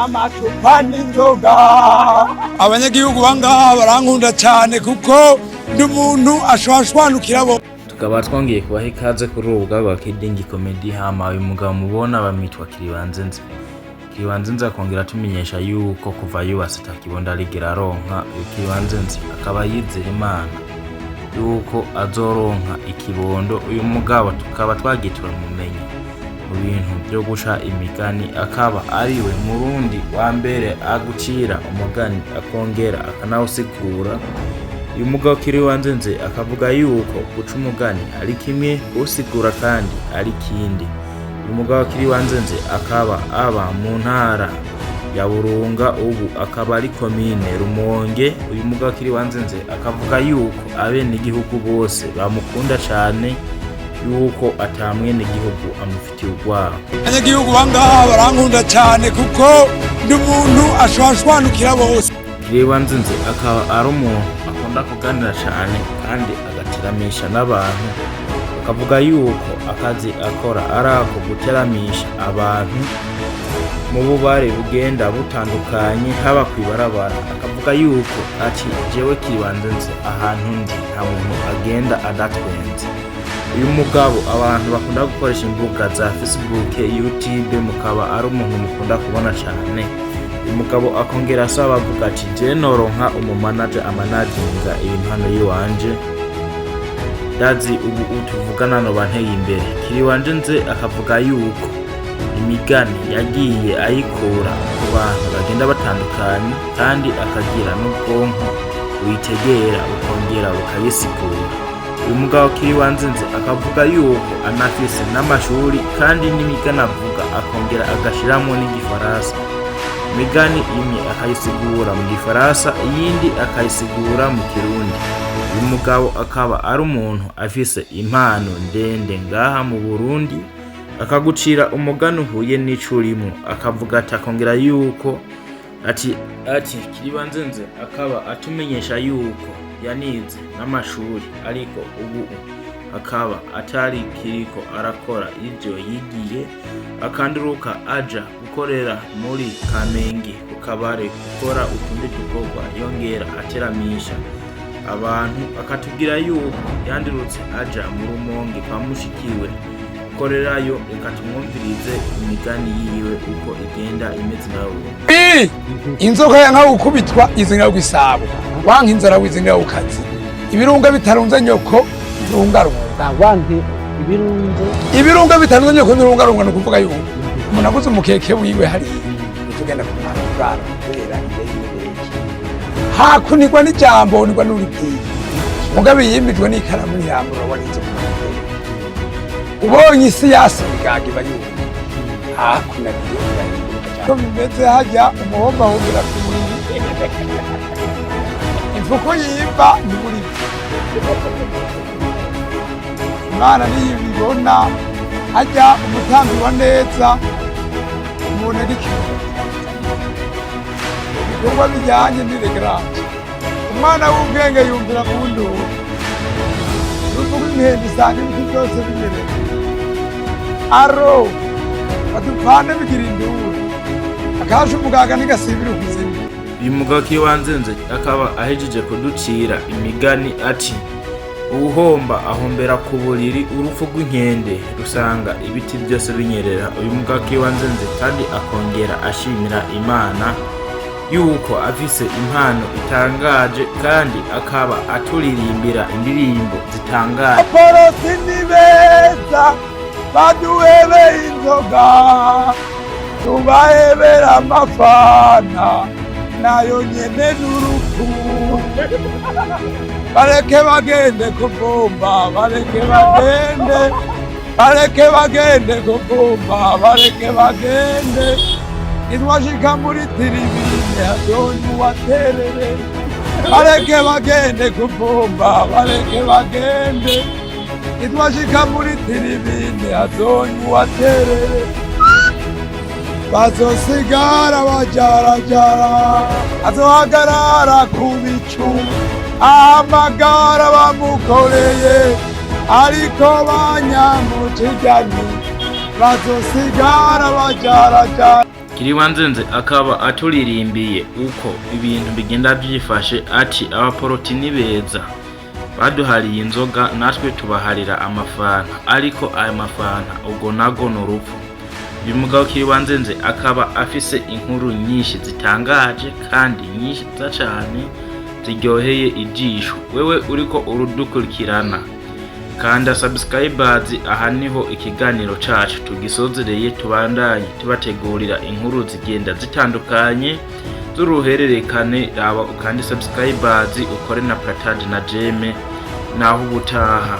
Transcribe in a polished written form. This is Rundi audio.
amacupa n'inzoga. Abanyagihugu bangaha barankunda cyane kuko ndi umuntu ashwashwanukira bo. Tukaba twongeye kubaha ikaze kuri urubuga rwa Kidingi Comedy. Hama uyu mugabo mubona bamwitwa Wanzeze. Wanzeze akongera atumenyesha yuko kuva yubatse atakibonda arigera aronka. Wanzeze akaba yizera Imana yuko azoronka ikibondo. Uyu mugabo tukaba twagiye turamumenye mu bintu byo guca imigani, akaba ariwe Murundi wa mbere agucira umugani akongera akanawusigura. Uyu mugabo Wanzeze akavuga yuko guca umugani ari kimwe, usigura kandi ari kindi. Uyu mugabo Wanzeze akaba aba mu ntara ya Burunga, ubu akaba ari komine Rumonge. Uyu mugabo Wanzeze akavuga yuko abene igihugu bose bamukunda cyane, yuko atamwene igihugu amufitiye urwara. Abanyagihugu bangaha barankunda cyane kuko ndi umuntu ashwashwanukira bose. Wanzeze akaba ari umuntu akunda kuganira cyane kandi agateramisha n'abantu. Akavuga yuko akazi akora ari ako guteramisha abantu mu bubare bugenda butandukanye, haba kwibarabara. Akavuga yuko ati jewe Wanzeze ahantu ndi nta muntu agenda adatwenze. Uyu mugabo abantu bakunda gukoresha imbuga za Facebook, YouTube, mukaba ari umuntu mukunda kubona cyane. Uyu mugabo akongera asaba avuga ati je noronka umumanager amanaginga ibintu hano yiwanje, dazi ubu utuvugana no banteye imbere. Wanzeze akavuga yuko imigani yagiye ayikura ku bantu bagenda batandukanye, kandi akagira n'ubwonko witegera ukongera ukayisigura. Uyu mugabo Wanzeze akavuga yuko anafise n'amashuri, kandi n'imigani avuga akongera agashiramo n'igifaransa. Imigani imwe akayisigura mu gifaransa, iyindi akayisigura mu kirundi. Uyu mugabo akaba ari umuntu afise impano ndende ngaha mu Burundi, akagucira umugani uhuye n'ico urimo. Akavuga ati akongera yuko ati Wanzeze akaba atumenyesha yuko yanize n'amashuri, ariko ubu akaba atari kiriko arakora ivyo yigiye, akanduruka aja gukorera muri Kamenge ku kabare gukora utundi dukorwa, yongera ateramisha abantu. Akatubwira yuko yandirutse aja mu Rumonge kwa mushikiwe gukorerayo. Reka tumwumvirize imigani yiwe uko igenda imeze nawe. Inzoka yanka gukubitwa izinga gwisabo, wanka inzara wizinga ukazi. Ibirunga bitarunze nyoko irungarunga. Wanke ibirunga bitarunze nyoko irungarunga, no kuvuga yuko umuntu aguze umukeke wiwe hari tugenda kumara kubera ibirenge. Hakunirwa n'ijambo nirwa n'uripiri. Mugabe yimijwe n'ikaramu y'amura warinze kumara. Ubonye isi yasigaga bayuko. Hakunirwa ko bimeze hajya umuhomba hobera ku buriri. Ifuko yimba ni muri Imana niyibibona hajya umutambi wa neza umuntu arikiwe. Ibikorwa bijyanye n'iregranje. Umwana w'ubwenge yumvira mu nduru. Ruvuga impende isanga ibiti byose bimereye. Aro badupfane bigira induru. Akaje umuganga n'igasibira ubuzima. Uyu mugabo Wanzeze akaba ahejeje kuducira imigani ati uwuhomba ahombera ku buriri, urupfu rw'inkende rusanga ibiti byose binyerera. Uyu mugabo Wanzeze kandi akongera ashimira Imana yuko afise impano itangaje, kandi akaba aturirimbira indirimbo zitangaje. Porosi ni beza baduhebe inzoga, tubahebera amafana nayo nyene n'urupfu. Bareke bagende kuvumba, bareke bagende kuvumba, bareke bagende. Itwashika muri tiribine hazonye uwaterere. Bareke bagende kuvumba, bareke bagende. Itwashika muri tiribine hazonye uwaterere. Bazosigara bajarajara, azohagarara ku bicu, amagara bamukoreye, ariko banyamujigani. Bazosigara bajarajara. Yakiri wanzeze akaba aturirimbiye uko ibintu bigenda byifashe ati abaporoti ni beza baduhariye inzoga natwe tubaharira amafanta ariko aya mafanta ubwo nago n'urupfu. Uyu mugabo Yakiri wanzeze akaba afise inkuru nyinshi zitangaje kandi nyinshi cyane ziryoheye ijisho. Wewe uriko urudukurikirana kanda subscribers, aha niho ikiganiro cacu tugisozereye, tubandanye tubategurira inkuru zigenda zitandukanye z'uruhererekane. Raba ukandi subscribers ukore na partage na jeme naho ubutaha.